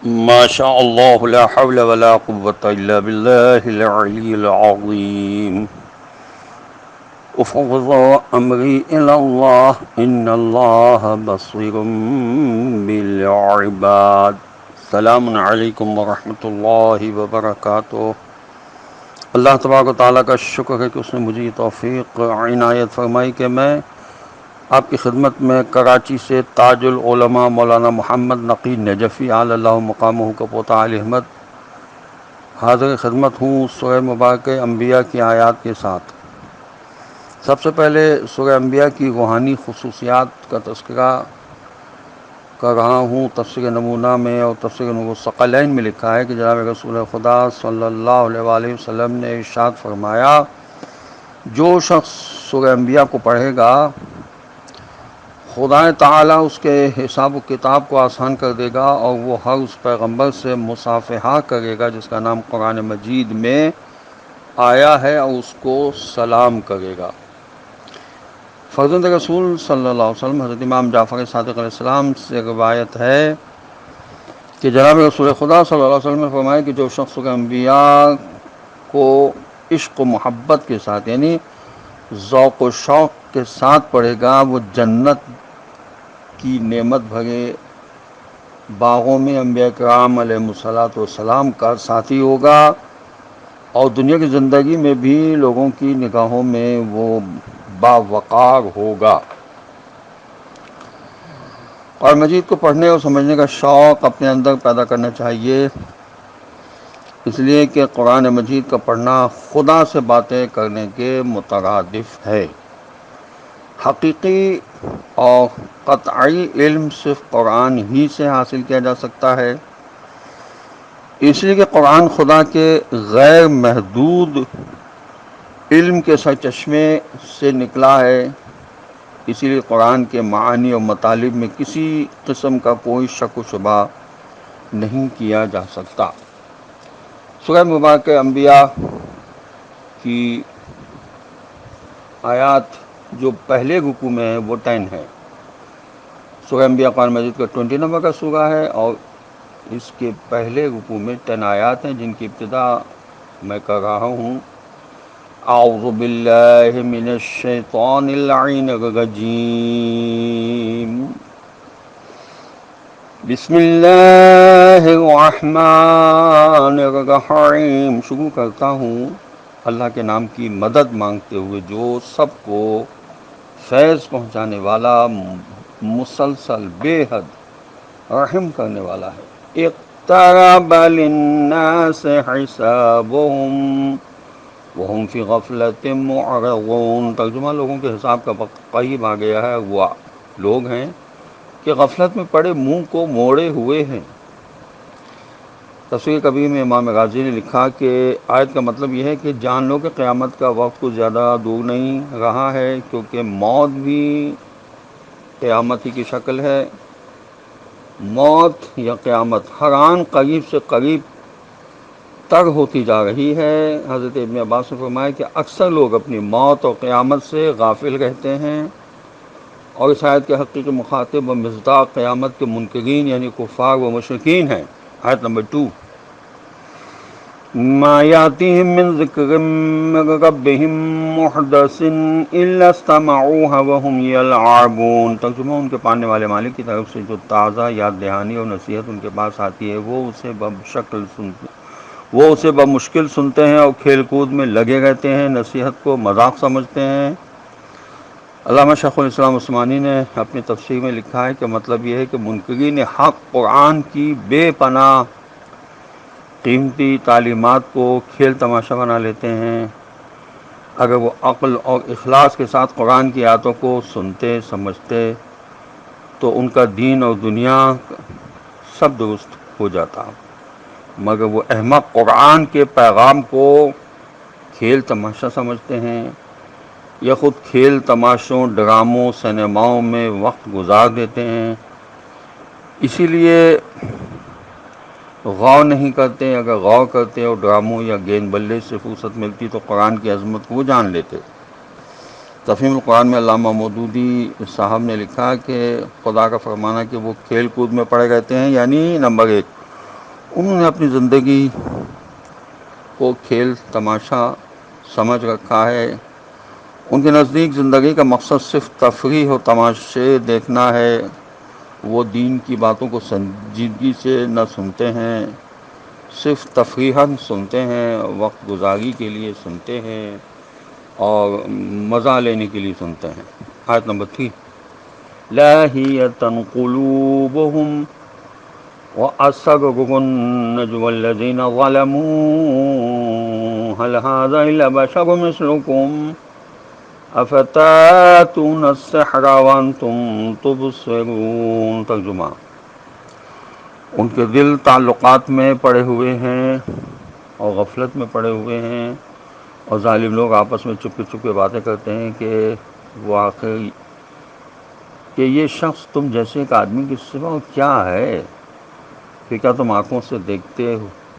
ما شاء الله لا حول ولا قوة إلا بالله العلي العظيم. أفوض أمري إلى الله إن الله بصير بالعباد. السلام علیکم ورحمۃ اللہ وبرکاتہ۔ اللہ تبارک و تعالیٰ کا شکر ہے کہ اس نے مجھے یہ توفیق عنایت فرمائی کہ میں آپ کی خدمت میں کراچی سے تاج العلماء مولانا محمد نقی نجفی علی اللہ مقامہ کا پوتا علی احمد حاضر خدمت ہوں سورہ مبارکہ انبیاء کی آیات کے ساتھ۔ سب سے پہلے سورہ انبیاء کی روحانی خصوصیات کا تذکرہ کر رہا ہوں۔ تفسیر نمونہ میں اور تفسیر نور الثقلین میں لکھا ہے کہ جناب رسول خدا صلی اللہ علیہ وآلہ وسلم نے ارشاد فرمایا، جو شخص سورہ انبیاء کو پڑھے گا خدا تعالیٰ اس کے حساب و کتاب کو آسان کر دے گا، اور وہ ہر اس پیغمبر سے مصافحہ کرے گا جس کا نام قرآن مجید میں آیا ہے، اور اس کو سلام کرے گا۔ فرزند رسول صلی اللہ علیہ وسلم حضرت امام جعفر صادق علیہ السلام سے روایت ہے کہ جناب رسول خدا صلی اللہ علیہ وسلم نے فرمایا کہ جو شخص سورہ انبیاء کو عشق و محبت کے ساتھ یعنی ذوق و شوق کے ساتھ پڑھے گا، وہ جنت کی نعمت بھرے باغوں میں انبیاء کرام علیہ الصلوۃ والسلام کا ساتھی ہوگا، اور دنیا کی زندگی میں بھی لوگوں کی نگاہوں میں وہ باوقار ہوگا۔ اور مجید کو پڑھنے اور سمجھنے کا شوق اپنے اندر پیدا کرنا چاہیے، اس لیے کہ قرآن مجید کا پڑھنا خدا سے باتیں کرنے کے مترادف ہے۔ حقیقی اور قطعی علم صرف قرآن ہی سے حاصل کیا جا سکتا ہے، اس لیے کہ قرآن خدا کے غیر محدود علم کے سرچشمے سے نکلا ہے، اسی لیے قرآن کے معانی اور مطالب میں کسی قسم کا کوئی شک و شبہ نہیں کیا جا سکتا۔ سورہ مبارکہ انبیاء کی آیات جو پہلے رکوع میں ہے وہ 10 ہے۔ سورہ انبیاء قرآن مجید کا 20 نمبر کا سورہ ہے، اور اس کے پہلے رکوع میں 10 آیات ہیں جن کی ابتدا میں کر رہا ہوں۔ اعوذ باللہ من الشیطان اللعین الرجیم، بسم اللہ الرحمن الرحیم۔ شروع کرتا ہوں اللہ کے نام کی مدد مانگتے ہوئے جو سب کو فیض پہنچانے والا، مسلسل بے حد رحم کرنے والا ہے۔ اقترب للناس حسابهم وهم فی غفلۃ معرضون۔ ترجمہ، لوگوں کے حساب کا وقت قریب آ گیا ہے، وہ لوگ ہیں کہ غفلت میں پڑے منہ کو موڑے ہوئے ہیں۔ تفسیر کبیر میں امام غازی نے لکھا کہ آیت کا مطلب یہ ہے کہ جان لو کہ قیامت کا وقت کچھ زیادہ دور نہیں رہا ہے، کیونکہ موت بھی قیامت ہی کی شکل ہے۔ موت یا قیامت ہر آن قریب سے قریب تر ہوتی جا رہی ہے۔ حضرت ابن عباس نے فرمایا کہ اکثر لوگ اپنی موت اور قیامت سے غافل رہتے ہیں، اور اس آیت کے حقیقی مخاطب و مصداق قیامت کے منکرین یعنی کفار و مشرکین ہیں۔ آیت نمبر 2، ما یاتیہم من ذکر من ربہم محدث الا استمعوها وهم یلعبون۔ ترجمہ، ان کے پالنے والے مالک کی طرف سے جو تازہ یاد دہانی اور نصیحت ان کے پاس آتی ہے وہ اسے بمشکل سنتے ہیں اور کھیل کود میں لگے رہتے ہیں، نصیحت کو مذاق سمجھتے ہیں۔ علامہ شیخ الاسلام عثمانی نے اپنی تفسیر میں لکھا ہے کہ مطلب یہ ہے کہ منکرین حق قرآن کی بے پناہ قیمتی تعلیمات کو کھیل تماشا بنا لیتے ہیں۔ اگر وہ عقل اور اخلاص کے ساتھ قرآن کی آیاتوں کو سنتے سمجھتے تو ان کا دین اور دنیا سب درست ہو جاتا، مگر وہ احمق قرآن کے پیغام کو کھیل تماشا سمجھتے ہیں، یا خود کھیل تماشوں، ڈراموں، سینماؤں میں وقت گزار دیتے ہیں، اسی لیے غور نہیں کرتے۔ اگر غور کرتے اور ڈراموں یا گیند بلے سے فرصت ملتی تو قرآن کی عظمت کو وہ جان لیتے۔ تفہیم القرآن میں علامہ مودودی صاحب نے لکھا کہ خدا کا فرمانا کہ وہ کھیل کود میں پڑے رہتے ہیں، یعنی نمبر 1 انہوں نے اپنی زندگی کو کھیل تماشا سمجھ رکھا ہے۔ ان کے نزدیک زندگی کا مقصد صرف تفریح و تماشے دیکھنا ہے۔ وہ دین کی باتوں کو سنجیدگی سے نہ سنتے ہیں، صرف تفریحاً سنتے ہیں، وقت گزاری کے لیے سنتے ہیں اور مزہ لینے کے لیے سنتے ہیں۔ آیت نمبر 3، لاہیۃ قلوبہم وَأَسَرُّوا النَّجْوَى الَّذِينَ ظَلَمُوا هَلْ هَذَا إِلَّا بَشَرٌ مِثْلُكُمْ أَفَتَأْتُونَ السِّحْرَ وَأَنْتُمْ تُبْصِرُونَ۔ ترجمہ: ان کے دل تعلقات میں پڑے ہوئے ہیں اور غفلت میں پڑے ہوئے ہیں، اور ظالم لوگ آپس میں چپکے چپکے باتیں کرتے ہیں کہ واقعی کہ یہ شخص تم جیسے ایک آدمی کے سوا کیا ہے، کہ کیا تم آنکھوں سے دیکھتے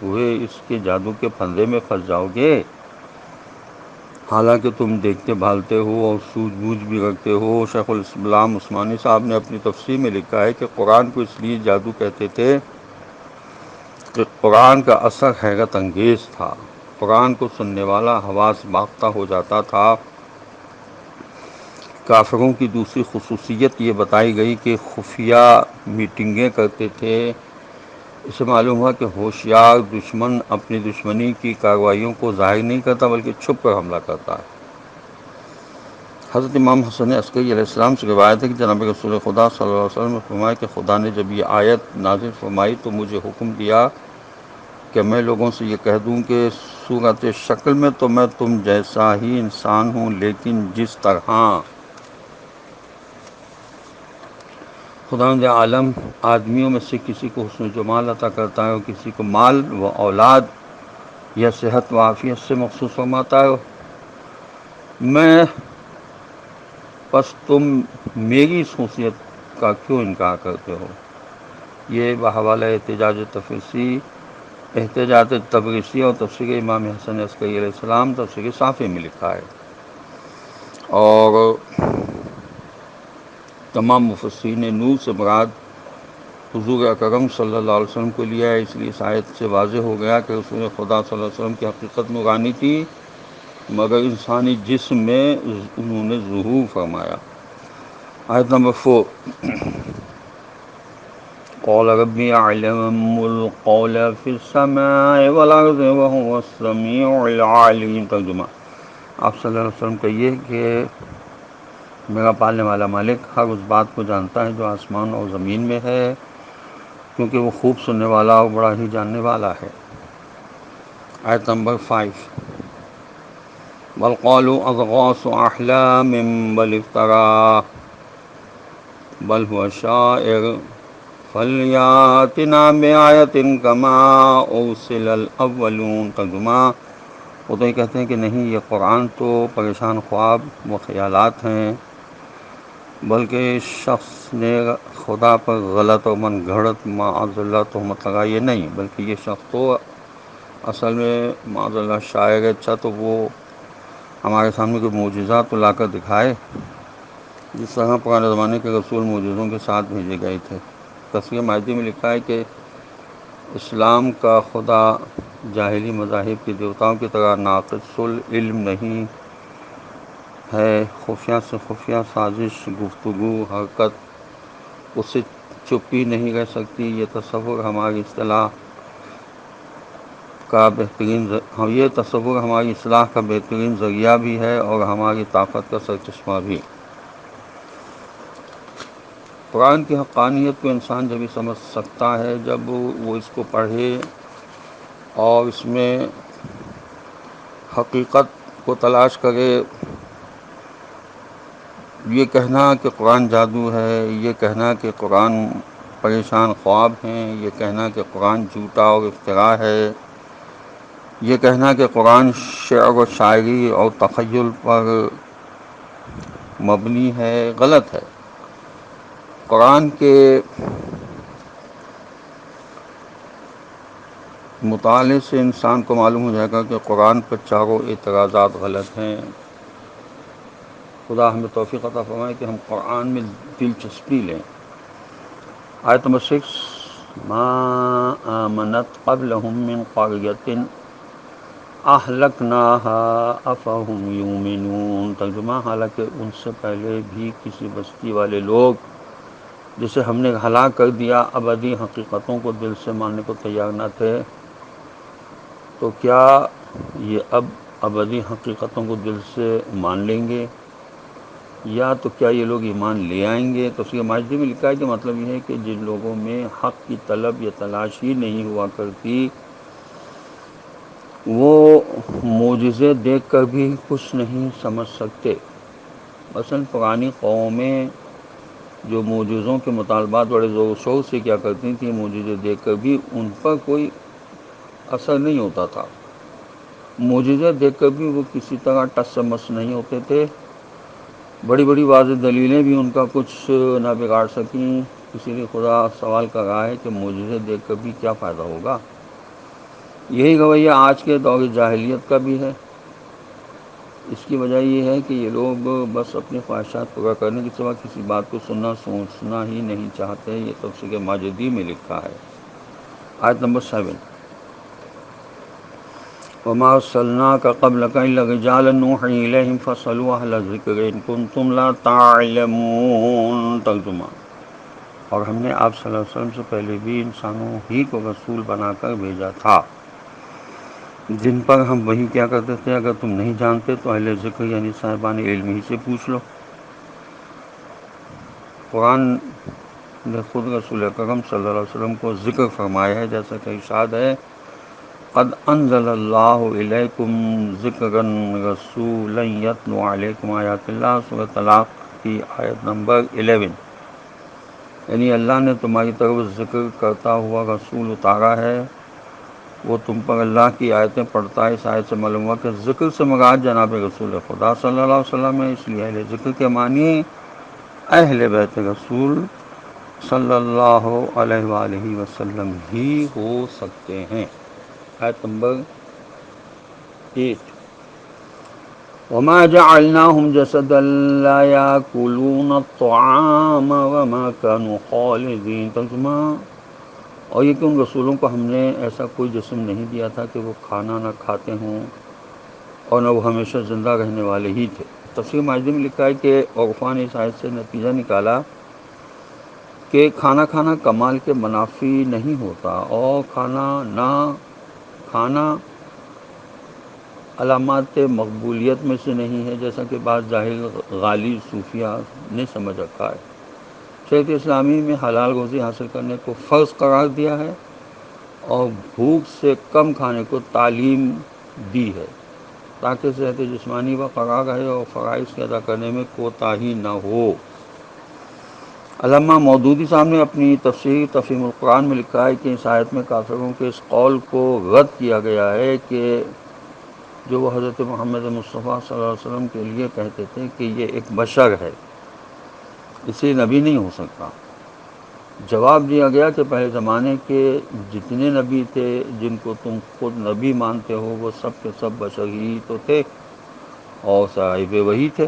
ہوئے اس کے جادو کے پھندے میں پھنس جاؤ گے، حالانکہ تم دیکھتے بھالتے ہو اور سوجھ بوجھ بھی رکھتے ہو۔ شیخ الاسلام عثمانی صاحب نے اپنی تفسیر میں لکھا ہے کہ قرآن کو اس لیے جادو کہتے تھے کہ قرآن کا اثر حیرت انگیز تھا۔ قرآن کو سننے والا حواس باختہ ہو جاتا تھا۔ کافروں کی دوسری خصوصیت یہ بتائی گئی کہ خفیہ میٹنگیں کرتے تھے۔ اسے معلوم ہوا کہ ہوشیار دشمن اپنی دشمنی کی کارروائیوں کو ظاہر نہیں کرتا بلکہ چھپ کر حملہ کرتا ہے۔ حضرت امام حسن عسکری علیہ السلام سے روایت ہے کہ جناب رسول خدا صلی اللہ علیہ وسلم نے فرمایا کہ خدا نے جب یہ آیت نازل فرمائی تو مجھے حکم دیا کہ میں لوگوں سے یہ کہہ دوں کہ صورت شکل میں تو میں تم جیسا ہی انسان ہوں، لیکن جس طرح خداوند عالم آدمیوں میں سے کسی کو حسن و جمال عطا کرتا ہے اور کسی کو مال و اولاد یا صحت و عافیت سے مخصوص فرماتا ہے، میں پس تم میری اس خصوصیت کا کیوں انکار کرتے ہو؟ یہ بحوالہ احتجاج تبریسی اور تفسیر امام حسن عسکری علیہ السلام تفسیر صافی میں لکھا ہے، اور تمام مفسرین نے نور سے مراد حضور اکرم صلی اللہ علیہ وسلم کو لیا ہے، اس لیے اس آیت سے واضح ہو گیا کہ رسول خدا صلی اللہ علیہ وسلم کی حقیقت نورانی تھی، مگر انسانی جسم میں انہوں نے ظہور فرمایا۔ آیت نمبر 4، قال ربی اعلم القول فی السماء والارض وهو السمیع العلیم۔ ترجمہ: آپ صلی اللہ علیہ وسلم کہیے کہ میرا پالنے والا مالک ہر اس بات کو جانتا ہے جو آسمان اور زمین میں ہے، کیونکہ وہ خوب سننے والا اور بڑا ہی جاننے والا ہے۔ آیت نمبر 5، بل قالوا اضغاث احلام بل افتراه بل هو شاعر فلیاتنا بآیۃ کما ارسل الاولون۔ ترجمہ: وہ تو یہ کہتے ہیں کہ نہیں، یہ قرآن تو پریشان خواب و خیالات ہیں، بلکہ اس شخص نے خدا پر غلط اور من گھڑت معاذ اللہ تہمت لگائی ہے، نہیں بلکہ یہ شخص تو اصل میں معاذ اللہ شاعر ہے۔ اچھا تو وہ ہمارے سامنے کوئی معجزات تو لا کر دکھائے، جس طرح پرانے زمانے کے رسول معجزوں کے ساتھ بھیجے گئے تھے۔ تفسیر ماجدی میں لکھا ہے کہ اسلام کا خدا جاہلی مذاہب کے دیوتاؤں کی طرح ناقص العلم نہیں ہے، خفیہ سے خفیہ سازش، گفتگو، حرکت اس سے چھپی نہیں رہ سکتی۔ یہ تصور ہماری اصلاح کا بہترین ذریعہ بھی ہے اور ہماری طاقت کا سرچشمہ بھی۔ قرآن کی حقانیت کو انسان جب ہی سمجھ سکتا ہے جب وہ اس کو پڑھے اور اس میں حقیقت کو تلاش کرے۔ یہ کہنا کہ قرآن جادو ہے، یہ کہنا کہ قرآن پریشان خواب ہیں، یہ کہنا کہ قرآن جھوٹا اور افترا ہے، یہ کہنا کہ قرآن شعر و شاعری اور تخیل پر مبنی ہے، غلط ہے۔ قرآن کے مطالعے سے انسان کو معلوم ہو جائے گا کہ قرآن پر چاروں اعتراضات غلط ہیں۔ خدا ہمیں توفیق عطا فرمائے کہ ہم قرآن میں دلچسپی لیں۔ آیت نمبر 6، ما آمنت قبلهم من قرية اہلکناها افہم یؤمنون۔ ترجمہ، حالانکہ ان سے پہلے بھی کسی بستی والے لوگ جسے ہم نے ہلاک کر دیا ابدی حقیقتوں کو دل سے ماننے کو تیار نہ تھے، تو کیا یہ اب ابدی حقیقتوں کو دل سے مان لیں گے، یا تو کیا یہ لوگ ایمان لے آئیں گے؟ تفسیر ماجدی میں لکھا ہے کہ مطلب یہ ہے کہ جن لوگوں میں حق کی طلب یا تلاش ہی نہیں ہوا کرتی، وہ معجزے دیکھ کر بھی کچھ نہیں سمجھ سکتے۔ مثلا پرانی قومیں جو معجزوں کے مطالبات بڑے زور و شور سے کیا کرتی تھیں، معجزے دیکھ کر بھی ان پر کوئی اثر نہیں ہوتا تھا، معجزے دیکھ کر بھی وہ کسی طرح ٹس سے مس نہیں ہوتے تھے، بڑی بڑی واضح دلیلیں بھی ان کا کچھ نہ بگاڑ سکیں۔ اسی لیے خدا سوال کر رہا ہے کہ معجزے دیکھ کر بھی کیا فائدہ ہوگا؟ یہی رویہ آج کے دور جاہلیت کا بھی ہے۔ اس کی وجہ یہ ہے کہ یہ لوگ بس اپنی خواہشات پورا کرنے کے سوا کسی بات کو سننا سوچنا ہی نہیں چاہتے۔ یہ تفسیر ماجدی میں لکھا ہے، آیت نمبر 7۔ وما ارسلناک قبلک الا رجالا نوحی الیہم فاسألوا اہل الذکر ان کنتم لا تعلمون۔ ترجمہ، اور ہم نے آپ صلی اللہ علیہ وسلم سے پہلے بھی انسانوں ہی کو رسول بنا کر بھیجا تھا، جن پر ہم وحی کیا کرتے تھے، اگر تم نہیں جانتے تو اہل ذکر یعنی صاحبان علم ہی سے پوچھ لو۔ قرآن نے خود رسول اکرم صلی اللہ علیہ وسلم کو ذکر فرمایا ہے، جیسا کہ ارشاد ہے، قد انزل اللہ الیکم ذکرا رسولا یتلو علیکم آیات اللہ، سورۃ طلاق کی آیت نمبر 11۔ یعنی اللہ نے تمہاری طرف ذکر کرتا ہوا رسول اتارا ہے، وہ تم پر اللہ کی آیتیں پڑھتا ہے۔ اس آیت سے معلوم ہوا کہ ذکر سے مراد جناب رسول خدا صلی اللہ علیہ وسلم ہے، اس لیے اہل ذکر کے معنی اہل بیت رسول صلی اللہ علیہ وآلہ وسلم ہی ہو سکتے ہیں۔ آیت نمبر 8۔ وما جعلناهم جسدا لا يأكلون الطعام وما كانوا خالدين۔ ترجمہ، اور یہ کہ ان رسولوں کو ہم نے ایسا کوئی جسم نہیں دیا تھا کہ وہ کھانا نہ کھاتے ہوں اور نہ وہ ہمیشہ زندہ رہنے والے ہی تھے۔ تفسیر ماجدی میں لکھا ہے کہ عرفان نے اس آیت سے نتیجہ نکالا کہ کھانا کھانا کمال کے منافی نہیں ہوتا، اور کھانا علامات مقبولیت میں سے نہیں ہے، جیسا کہ بعض ظاہر غالی صوفیہ نے سمجھ رکھا ہے۔ شریعت اسلامی میں حلال روزی حاصل کرنے کو فرض قرار دیا ہے اور بھوک سے کم کھانے کو تعلیم دی ہے، تاکہ صحت جسمانی برقرار رہے اور فرائض کے ادا کرنے میں کوتاہی نہ ہو۔ علامہ مودودی صاحب نے اپنی تفسیر تفہیم القرآن میں لکھا ہے کہ اس آیت میں کافروں کے اس قول کو رد کیا گیا ہے کہ جو وہ حضرت محمد مصطفیٰ صلی اللہ علیہ وسلم کے لیے کہتے تھے کہ یہ ایک بشر ہے، اس لیے نبی نہیں ہو سکتا۔ جواب دیا گیا کہ پہلے زمانے کے جتنے نبی تھے جن کو تم خود نبی مانتے ہو، وہ سب کے سب بشر ہی تو تھے اور صاحب وحی تھے۔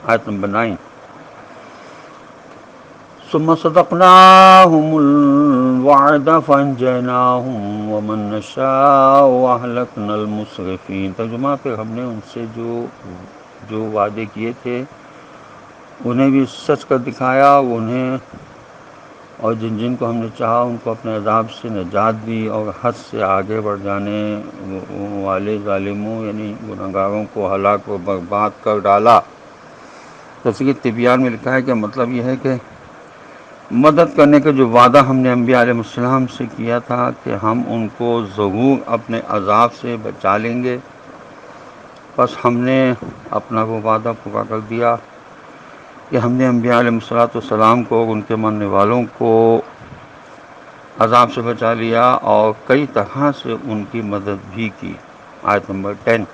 آیت نمبر 9۔ ثم صدقناهم الوعد فانجیناهم ومن نشاء واہلکنا المسرفین۔ ترجمہ، پھر ہم نے ان سے جو وعدے کیے تھے انہیں بھی سچ کر دکھایا، انہیں اور جن کو ہم نے چاہا ان کو اپنے عذاب سے نجات دی، اور حد سے آگے بڑھ جانے والے ظالموں یعنی گنہگاروں کو ہلاک و برباد کر ڈالا۔ تفسیر طبیان میں لکھا ہے کہ مطلب یہ ہے کہ مدد کرنے کا جو وعدہ ہم نے انبیاء علیہ السلام سے کیا تھا کہ ہم ان کو ضرور اپنے عذاب سے بچا لیں گے، بس ہم نے اپنا وہ وعدہ پورا کر دیا کہ ہم نے انبیاء علیہ السلام کو اور ان کے ماننے والوں کو عذاب سے بچا لیا اور کئی طرح سے ان کی مدد بھی کی۔ آیت نمبر 10۔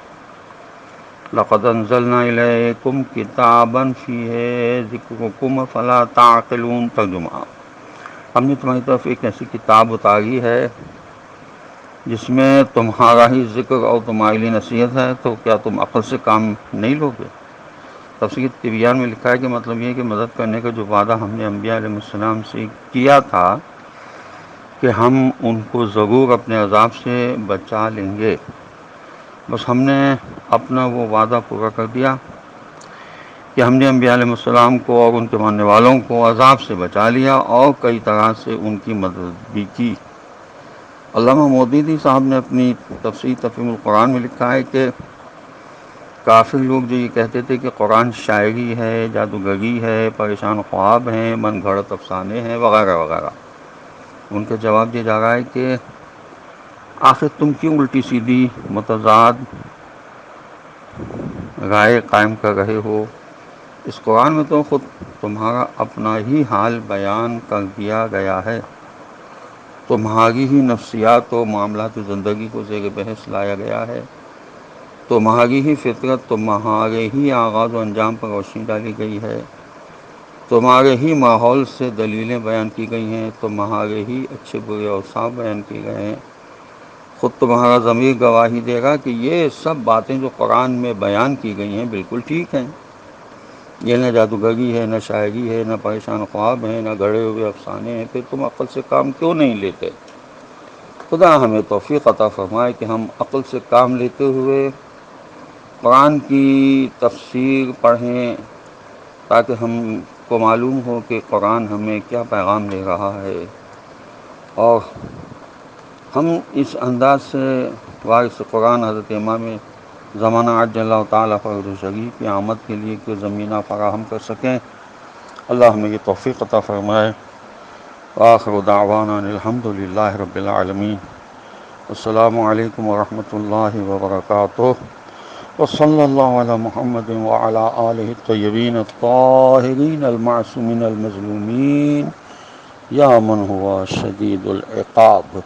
لقد انزلنا الیکم کتابا فیہ ذکرکم فلا تعقلون۔ ترجمہ، ہم نے تمہاری طرف ایک ایسی کتاب اتاری ہے جس میں تمہارا ہی ذکر اور تمہارے لیے نصیحت ہے، تو کیا تم عقل سے کام نہیں لوگے؟ تفسیر طبیان میں لکھا ہے کہ مطلب یہ ہے کہ مدد کرنے کا جو وعدہ ہم نے انبیاء علیہ السلام سے کیا تھا کہ ہم ان کو ضرور اپنے عذاب سے بچا لیں گے۔ بس ہم نے اپنا وہ وعدہ پورا کر دیا کہ ہم نے انبیاء علیہ السلام کو اور ان کے ماننے والوں کو عذاب سے بچا لیا اور کئی طرح سے ان کی مدد بھی کی۔ علامہ مودودی صاحب نے اپنی تفسیر تفہیم القرآن میں لکھا ہے کہ کافر لوگ جو یہ کہتے تھے کہ قرآن شاعری ہے، جادوگری ہے، پریشان خواب ہیں، من گھڑت افسانے ہیں وغیرہ وغیرہ، ان کا جواب دیا جا رہا ہے کہ آخر تم کیوں الٹی سیدھی متضاد رائے قائم کر رہے ہو؟ اس قرآن میں تو خود تمہارا اپنا ہی حال بیان کر دیا گیا ہے، تمہاری ہی نفسیات و معاملات زندگی کو زیر بحث لایا گیا ہے، تمہاری ہی فطرت، تمہارے ہی آغاز و انجام پر روشنی ڈالی گئی ہے، تمہارے ہی ماحول سے دلیلیں بیان کی گئی ہیں، تمہارے ہی اچھے برے اوصاف بیان کیے گئے ہیں۔ خود تمہارا ضمیر گواہی دے گا کہ یہ سب باتیں جو قرآن میں بیان کی گئی ہیں بالکل ٹھیک ہیں۔ یہ نہ جادوگری ہے، نہ شاعری ہے، نہ پریشان خواب ہیں، نہ گھڑے ہوئے افسانے ہیں، پھر تم عقل سے کام کیوں نہیں لیتے؟ خدا ہمیں توفیق عطا فرمائے کہ ہم عقل سے کام لیتے ہوئے قرآن کی تفسیر پڑھیں، تاکہ ہم کو معلوم ہو کہ قرآن ہمیں کیا پیغام دے رہا ہے، اور ہم اس انداز سے وارث قرآن حضرت امام زمانہ عجل اللہ تعالیٰ فرج شریف کی آمد کے لیے کوئی زمینہ فراہم کر سکیں۔ اللہ ہمیں یہ توفیق عطا فرمائے۔ آخر دعوانا الحمد للہ رب العالمین۔ السلام علیکم ورحمۃ اللہ وبرکاتہ، وصلی اللہ علی محمد وعلی آلہ الطیبین الطاہرین المعصومین المظلومین، یا من ہوا شدید العقاب۔